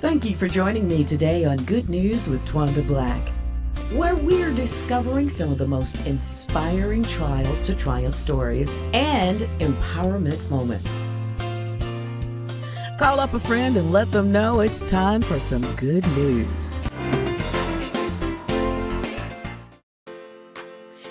Thank you for joining me today on Good News with Twanda Black, where we're discovering some of the most inspiring trials to triumph stories and empowerment moments. Call up a friend and let them know it's time for some good news.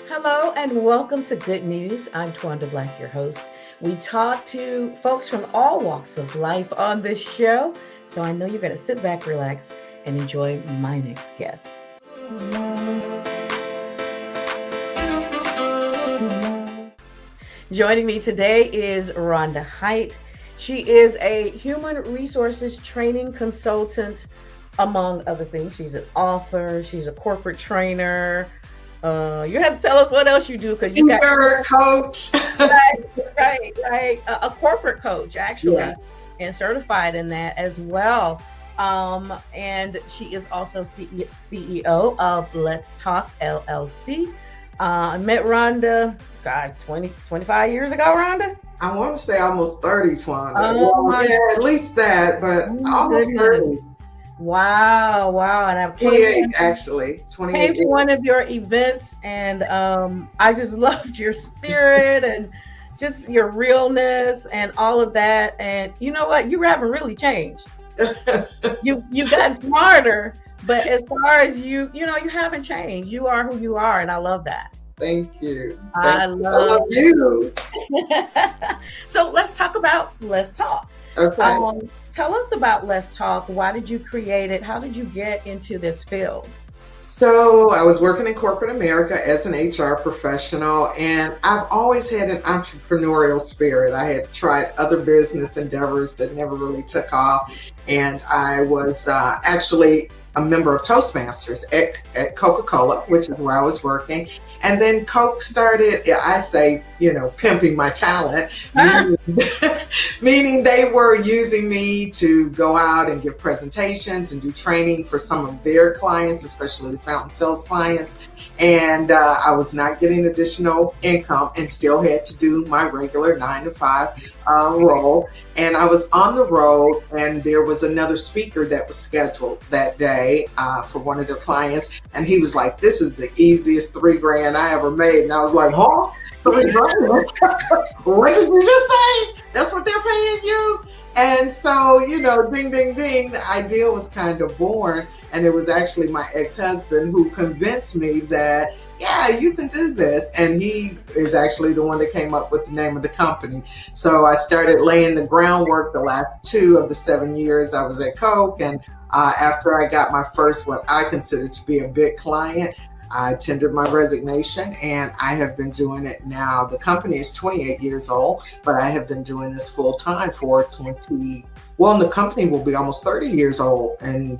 Hello and welcome to Good News. I'm Twanda Black, your host. We talk to folks from all walks of life on this show, so I know you're going to sit back, relax, and enjoy my next guest. Joining me today is Rhonda Hight. She is a human resources training consultant, among other things. She's an author. She's a corporate trainer. You have to tell us what else you do, because you got coach. right. A corporate coach, actually, Yes. and certified in that as well. And she is also CEO of Let's Talk LLC. I met Rhonda, 25 years ago, Rhonda? I want to say almost 30, Twanda. Oh, at least that, but almost goodness. 30. Wow. And I've 28, actually. 28 came to years. one of your events, and I just loved your spirit and just your realness and all of that. And you know what? You haven't really changed. You've gotten smarter, but as far as you haven't changed. You are who you are, and I love that. Thank you. I love you. So let's talk about Let's Talk. Okay. Tell us about Let's Talk. Why did you create it? How did you get into this field? So I was working in corporate America as an HR professional, and I've always had an entrepreneurial spirit. I had tried other business endeavors that never really took off, and I was actually a member of Toastmasters at Coca-Cola, which is where I was working. And then Coke started, I say, pimping my talent, meaning they were using me to go out and give presentations and do training for some of their clients, especially the fountain sales clients. And I was not getting additional income and still had to do my regular 9-to-5 role. And I was on the road, and there was another speaker that was scheduled that day for one of their clients. And he was like, "This is the easiest $3,000 I ever made." And I was like, "Huh? $3,000? What did you just say? That's what they're paying you?" And so, ding, ding, ding, the idea was kind of born. And it was actually my ex-husband who convinced me that, yeah, you can do this. And he is actually the one that came up with the name of the company. So I started laying the groundwork the last 2 of the 7 years I was at Coke. And after I got my first, what I consider to be a big client, I tendered my resignation, and I have been doing it now. The company is 28 years old, but I have been doing this full time for the company will be almost 30 years old in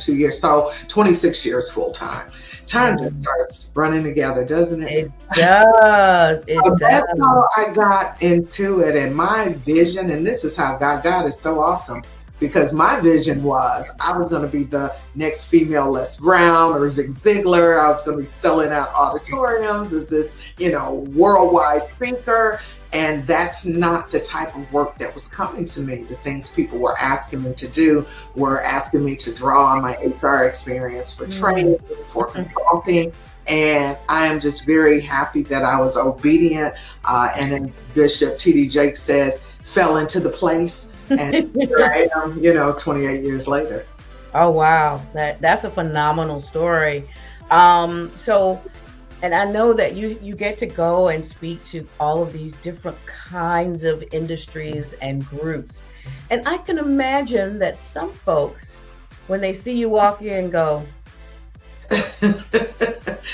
2 years. So 26 years full time. Time just starts running together, doesn't it? It does. That's how I got into it, and my vision, and this is how God is so awesome. Because my vision was I was going to be the next female Les Brown or Zig Ziglar. I was going to be selling out auditoriums as this, worldwide speaker. And that's not the type of work that was coming to me. The things people were asking me to do were asking me to draw on my HR experience for training, for consulting. And I am just very happy that I was obedient. And then Bishop T.D. Jakes says, fell into the place. And here I am, 28 years later. Oh, wow. That's a phenomenal story. And I know that you get to go and speak to all of these different kinds of industries and groups. And I can imagine that some folks, when they see you walk in, go,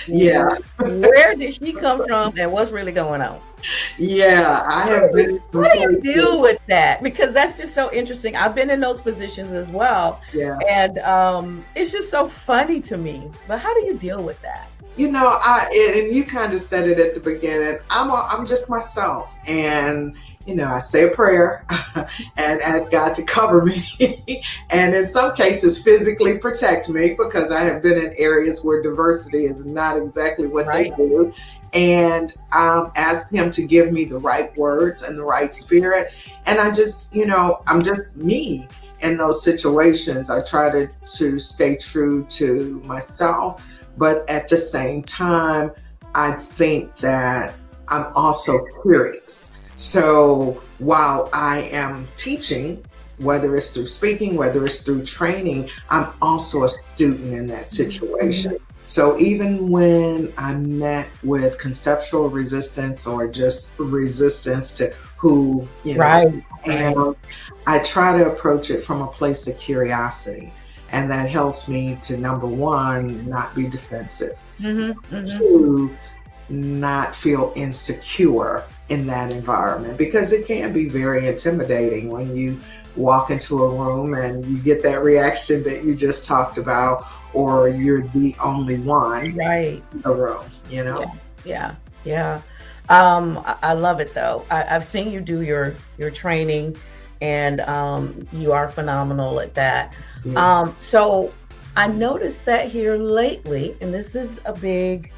yeah, where did she come from and what's really going on? Yeah, I have been. How do you deal with that? Because that's just so interesting. I've been in those positions as well. Yeah. And it's just so funny to me. But how do you deal with that? And you kind of said it at the beginning. I'm just myself, and I say a prayer and ask God to cover me, and in some cases physically protect me, because I have been in areas where diversity is not exactly what they do, and ask Him to give me the right words and the right spirit, and I just, I'm just me. in those situations, I try to stay true to myself, but at the same time, I think that I'm also curious. So while I am teaching, whether it's through speaking, whether it's through training, I'm also a student in that situation. So even when I'm met with conceptual resistance or just resistance to who, Right. and I try to approach it from a place of curiosity. And that helps me to, number one, not be defensive. Two, not feel insecure in that environment, because it can be very intimidating when you walk into a room and you get that reaction that you just talked about, or you're the only one Right. in the room. Yeah. Yeah. I love it though. I've seen you do your training, and you are phenomenal at that. Yeah. So I noticed that here lately, and this is a big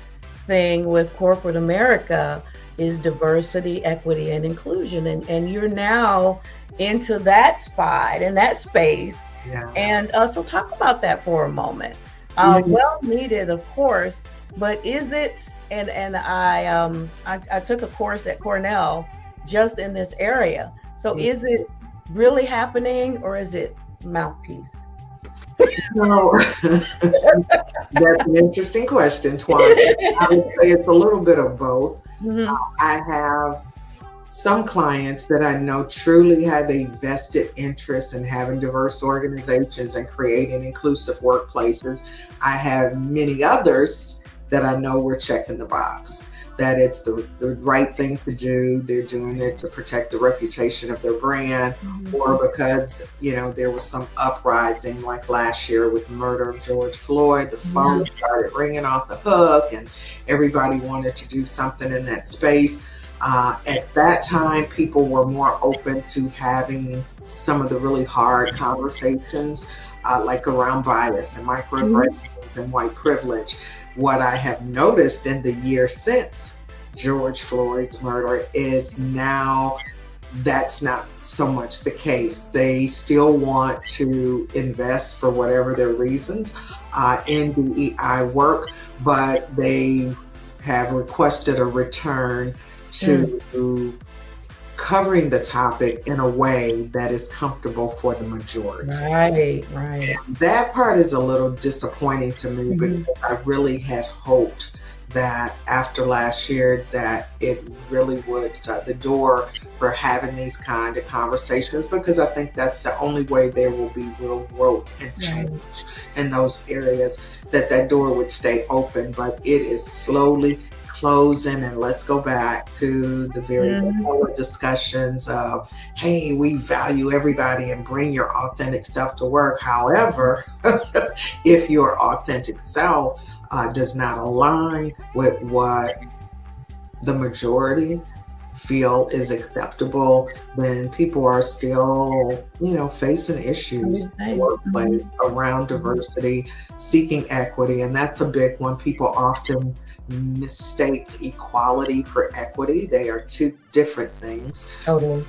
thing with corporate America, is diversity, equity, and inclusion. And you're now into that spot and that space. Yeah. And so talk about that for a moment. Yeah. Well needed, of course, but is it? And I took a course at Cornell just in this area. So is it really happening, or is it mouthpiece? So that's an interesting question, Twanda. I would say it's a little bit of both. I have some clients that I know truly have a vested interest in having diverse organizations and creating inclusive workplaces. I have many others that I know we're checking the box, that it's the right thing to do. They're doing it to protect the reputation of their brand, or because, there was some uprising like last year with the murder of George Floyd. The phone started ringing off the hook and everybody wanted to do something in that space. At that time, people were more open to having some of the really hard conversations, like around bias and microaggressions and white privilege. What I have noticed in the year since George Floyd's murder is now that's not so much the case. They still want to invest, for whatever their reasons, in DEI work, but they have requested a return to covering the topic in a way that is comfortable for the majority. Right. And that part is a little disappointing to me, because I really had hoped that after last year that it really would the door for having these kind of conversations, because I think that's the only way there will be real growth and change in those areas, that door would stay open. But it is slowly closing, and let's go back to the very vanilla discussions of, hey, we value everybody and bring your authentic self to work. However, if your authentic self does not align with what the majority feel is acceptable, then people are still, facing issues in the workplace around diversity, seeking equity. And that's a big one. People often mistake equality for equity. They are two different things. Totally.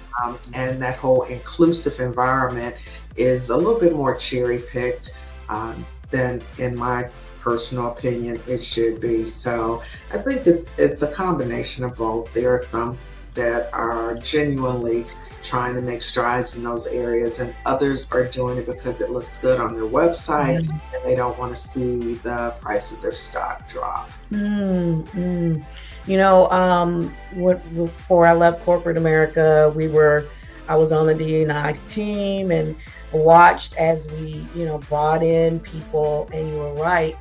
And that whole inclusive environment is a little bit more cherry picked than, in my personal opinion, it should be. So I think it's a combination of both. There are some that are genuinely trying to make strides in those areas, and others are doing it because it looks good on their website and they don't want to see the price of their stock drop. Before I left corporate America, I was on the DNI team and watched as we, brought in people, and you were right.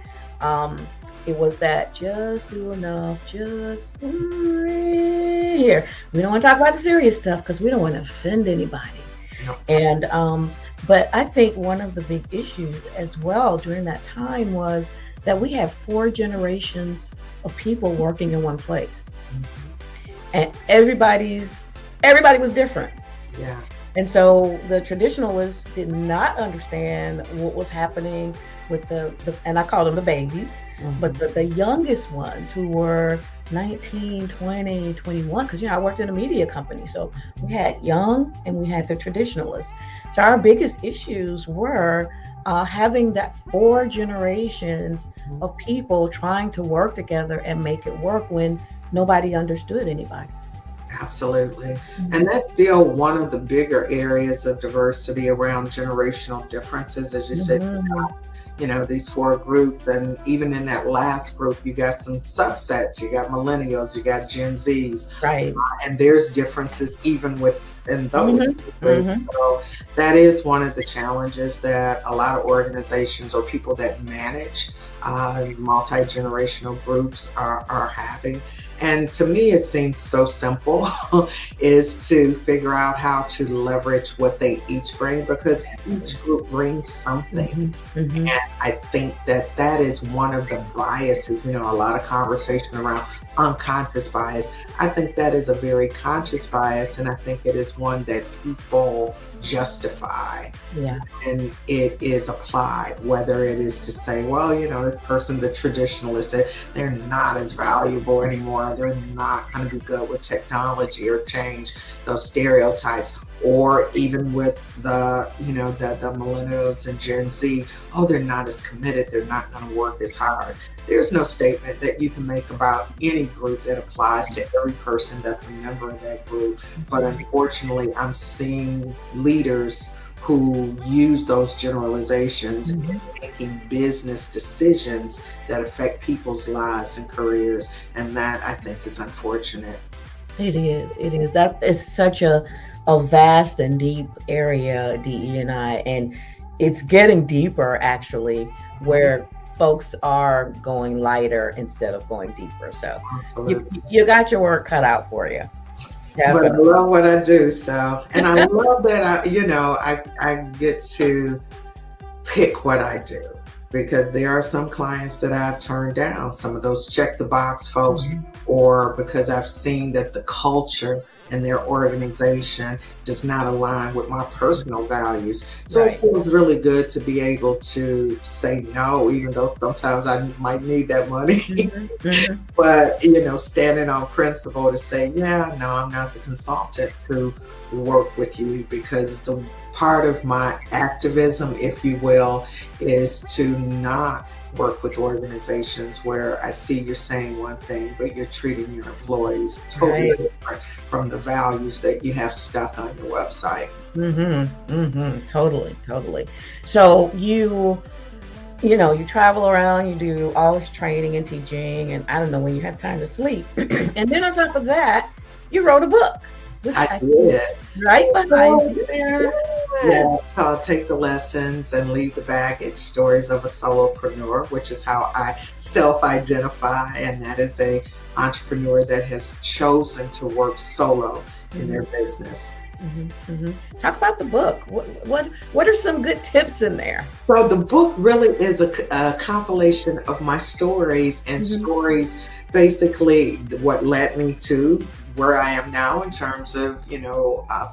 It was that just do enough, just here. We don't want to talk about the serious stuff because we don't want to offend anybody. No. And but I think one of the big issues as well during that time was that we had 4 generations of people working in one place, and everybody was different. Yeah. And so the traditionalists did not understand what was happening with and I call them the babies, but Mhm. the youngest ones who were 19, 20, 21, because, I worked in a media company. So we had young and we had the traditionalists. So our biggest issues were having that four generations Mhm. of people trying to work together and make it work when nobody understood anybody. Absolutely. And Mhm. that's still one of the bigger areas of diversity around generational differences. As you said, Mhm. these four groups, and even in that last group, you got some subsets. You got millennials, you got Gen Zs, Right. and there's differences even within those Mhm. groups. Mhm. So that is one of the challenges that a lot of organizations or people that manage multi-generational groups are having. And to me, it seems so simple is to figure out how to leverage what they each bring, because each group brings something. Mhm. Mhm. I think that that is one of the biases, a lot of conversation around unconscious bias. I think that is a very conscious bias, and I think it is one that people justify Yeah. when it is applied, whether it is to say, well, this person, the traditionalist, said they're not as valuable anymore, they're not going to be good with technology, or change those stereotypes. Or even with the millennials and Gen Z, oh, they're not as committed, they're not going to work as hard. There's no statement that you can make about any group that applies to every person that's a member of that group. That's But right. unfortunately, I'm seeing leaders who use those generalizations in Mhm. making business decisions that affect people's lives and careers. And that, I think, is unfortunate. It is. It is. That is such a vast and deep area, DE&I, and it's getting deeper actually, Mhm. where folks are going lighter instead of going deeper. So you Absolutely. you got your work cut out for you. But I Definitely. love what I do. So, and I love that I get to pick what I do, because there are some clients that I've turned down, some of those check the box folks, Mhm. or because I've seen that the culture in their organization does not align with my personal values. So it Right. feels really good to be able to say no, even though sometimes I might need that money. Mhm. Mhm. But standing on principle to say, yeah, no, I'm not the consultant to work with you, because the part of my activism, if you will, is to not work with organizations where I see you're saying one thing, but you're treating your employees totally Right. different from the values that you have stuck on your website. Mhm. Mhm. Totally. Totally. So you travel around, you do all this training and teaching, and I don't know when you have time to sleep. And then on top of that, you wrote a book, which I I see did. right behind Oh, you. there. Yes. Yeah, Take the Lessons and Leave the Baggage, Stories of a Solopreneur, which is how I self-identify, and that is a entrepreneur that has chosen to work solo in their Hmm. business. Hmm. Talk about the book. What are some good tips in there? So the book really is a compilation of my stories, and Hmm. stories, basically what led me to where I am now in terms of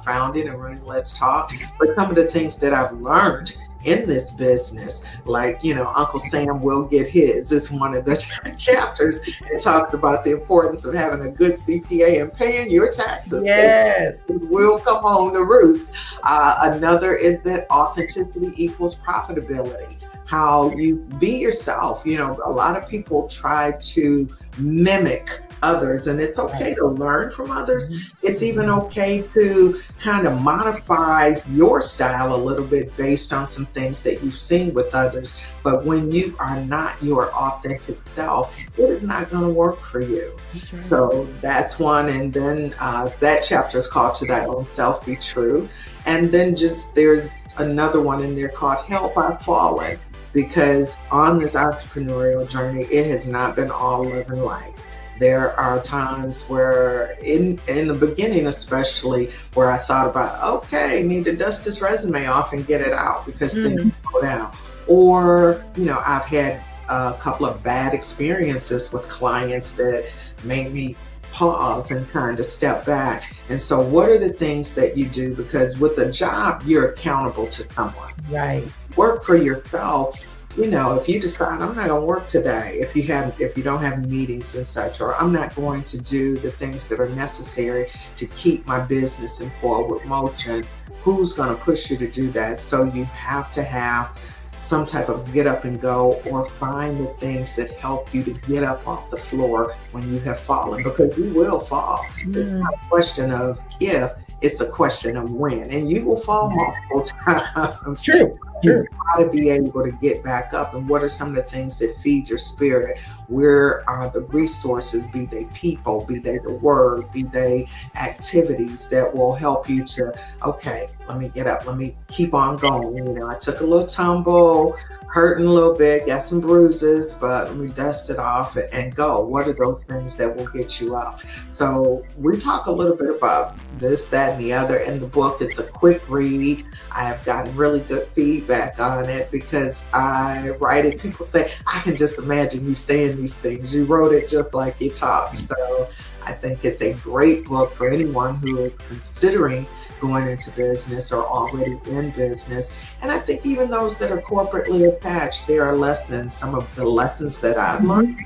founding and running Let's Talk, but some of the things that I've learned in this business, like Uncle Sam will get his, is one of the chapters. It talks about the importance of having a good CPA and paying your taxes, because Yes. will come home to roost. Another is that authenticity equals profitability. How you be yourself. A lot of people try to mimic others, and it's okay Right. to learn from others. Hmm. It's even Hmm. okay to kind of modify your style a little bit based on some things that you've seen with others. But when you are not your authentic self, it is not going to work for you. That's right. So that's one. And then that chapter is called To Thy Own Self Be True. And then just there's another one in there called Help I've Fallen, because on this entrepreneurial journey, it has not been all love and light. There are times where, in the beginning especially, where I thought about, okay, need to dust this resume off and get it out because things Hmm. slow down. Or, I've had a couple of bad experiences with clients that made me pause and kind of step back. And so what are the things that you do? Because with a job, you're accountable to someone. Right. Work for yourself. If you decide I'm not going to work today, if you don't have meetings and such, or I'm not going to do the things that are necessary to keep my business in forward motion, who's going to push you to do that? So you have to have some type of get up and go, or find the things that help you to get up off the floor when you have fallen, because you will fall. It's not a question of if, it's a question of when, and you will fall multiple times. True. You got to be able to get back up. And what are some of the things that feed your spirit? Where are the resources, be they people, be they the word, be they activities that will help you to, okay, let me get up, let me keep on going. I took a little tumble, hurting a little bit, got some bruises, but let me dust it off and go. What are those things that will get you up? So we talk a little bit about this, that, and the other in the book. It's a quick read. I have gotten really good feedback on it because I write it. People say, I can just imagine you saying these things. You wrote it just like you talk. So I think it's a great book for anyone who is considering going into business or already in business. And I think even those that are corporately attached, there are lessons, some of the lessons that I've learned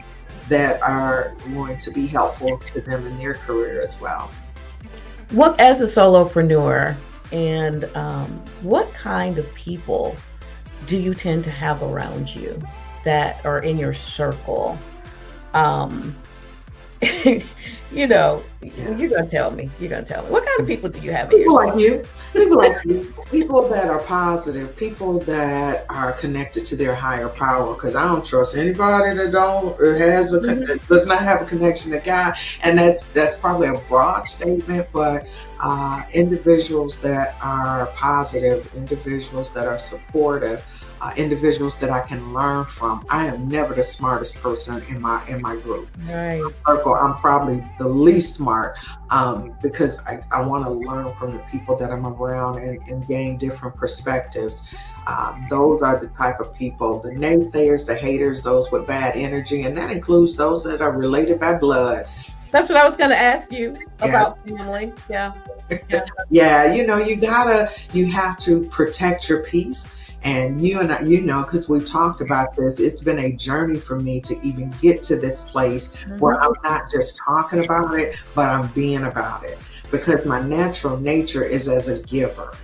that are going to be helpful to them in their career as well. What, as a solopreneur, and what kind of people do you tend to have around you that are in your circle? You're gonna tell me. What kind of people do you have in People your like you, people like you, people that are positive, people that are connected to their higher power. Because I don't trust anybody that does not have a connection to God, and that's probably a broad statement, but individuals that are positive, individuals that are supportive, individuals that I can learn from. I am never the smartest person in my group. Right. I'm probably the least smart because I want to learn from the people that I'm around and gain different perspectives. Those are the type of people, the naysayers, the haters, those with bad energy, and that includes those that are related by blood. That's what I was going to ask you about family. Yeah. Yeah, you have to protect your peace. And you and I, because we've talked about this, it's been a journey for me to even get to this place where I'm not just talking about it, but I'm being about it, because my natural nature is as a giver.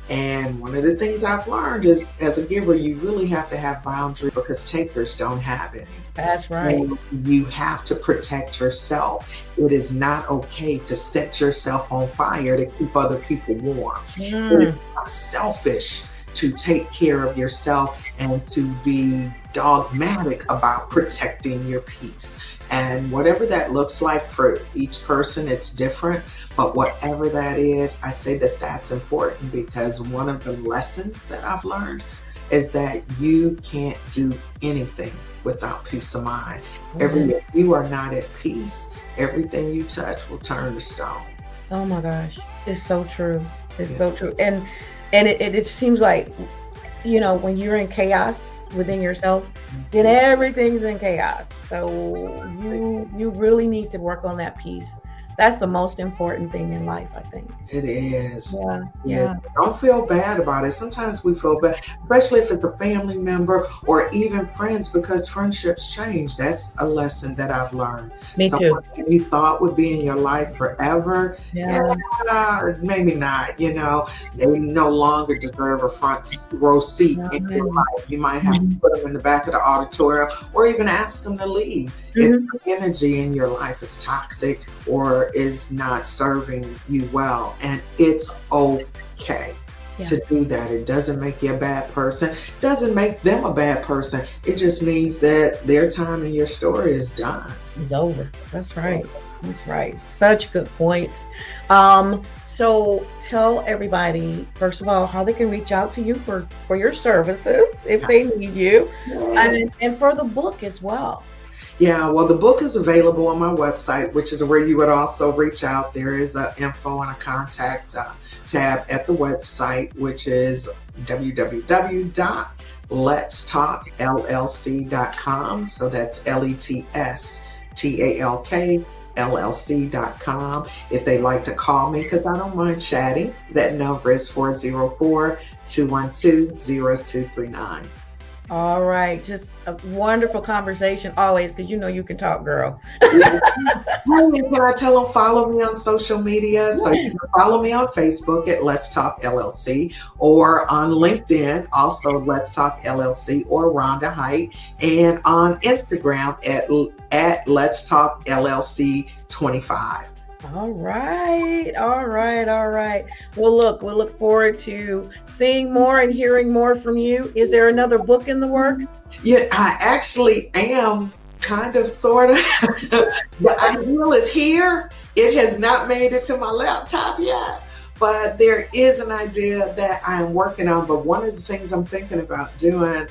And one of the things I've learned is, as a giver, you really have to have boundaries, because takers don't have any. That's right. And you have to protect yourself. It is not okay to set yourself on fire to keep other people warm. It's not selfish to take care of yourself and to be dogmatic about protecting your peace. And whatever that looks like for each person, it's different. But whatever that is, I say that that's important, because one of the lessons that I've learned is that you can't do anything without peace of mind. If you are not at peace, everything you touch will turn to stone. Oh my gosh, it's so true. It's so true. And it seems like, when you're in chaos within yourself, then everything's in chaos. So you really need to work on that piece. That's the most important thing in life, I think. It is. Yeah. Yes. Don't feel bad about it. Sometimes we feel bad, especially if it's a family member or even friends, because friendships change. That's a lesson that I've learned. Me Someone too. you thought would be in your life forever, maybe not. They no longer deserve a front row seat in your life. You might have to put them in the back of the auditorium, or even ask them to leave. If the energy in your life is toxic or is not serving you well, and it's okay to do that. It doesn't make you a bad person, doesn't make them a bad person. It just means that their time in your story is done. It's over. That's right. That's right. Such good points. So tell everybody, first of all, how they can reach out to you for your services if they need you, and for the book as well. Yeah, well, the book is available on my website, which is where you would also reach out. There is an info and a contact tab at the website, which is www.letstalkllc.com. So that's LETSTALK LLC.com. If they'd like to call me, because I don't mind chatting, that number is 404-212-0239. All right. Just a wonderful conversation always, because you know you can talk, girl. Can I tell them follow me on social media? So you can follow me on Facebook at Let's Talk LLC, or on LinkedIn, also Let's Talk LLC, or Rhonda Hight, and on Instagram at Let's Talk LLC 25. All right. All right. All right. Well, look, we'll look forward to seeing more and hearing more from you. Is there another book in the works? Yeah, I actually am, kind of, sort of. The ideal is here. It has not made it to my laptop yet, but there is an idea that I'm working on. But one of the things I'm thinking about doing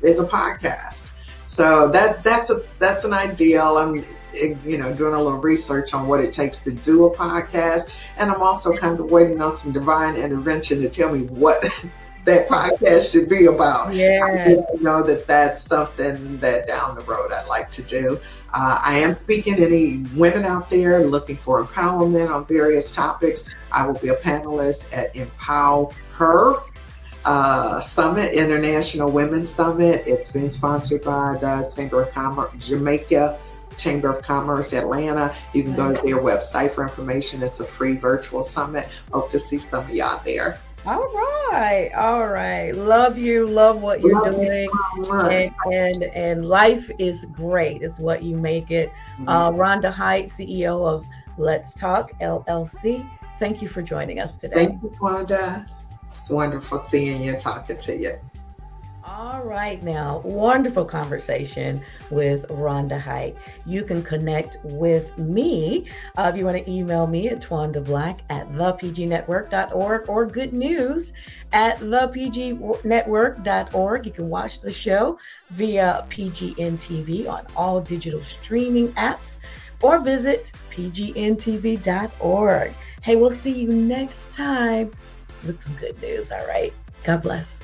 is a podcast. So that's an ideal. I'm doing a little research on what it takes to do a podcast, and I'm also kind of waiting on some divine intervention to tell me what that podcast should be about. Yeah. I know that's something that down the road I'd like to do. I am speaking to any women out there looking for empowerment on various topics. I will be a panelist at Empower Her Summit, International Women's Summit. It's been sponsored by the Chamber of Commerce, Jamaica Chamber of Commerce, Atlanta. You can go to their website for information. It's a free virtual summit. Hope to see some of y'all there. All right. All right. Love you. Love what you're doing. And life is great. Is what you make it. Rhonda Hight, CEO of Let's Talk LLC. Thank you for joining us today. Thank you, Twanda. It's wonderful seeing you, talking to you. All right, now, wonderful conversation with Rhonda Hight. You can connect with me if you want to email me at Twanda Black at thepgnetwork.org, or good news at thepgnetwork.org. You can watch the show via PGN TV on all digital streaming apps, or visit pgntv.org. Hey, we'll see you next time with some good news. All right. God bless.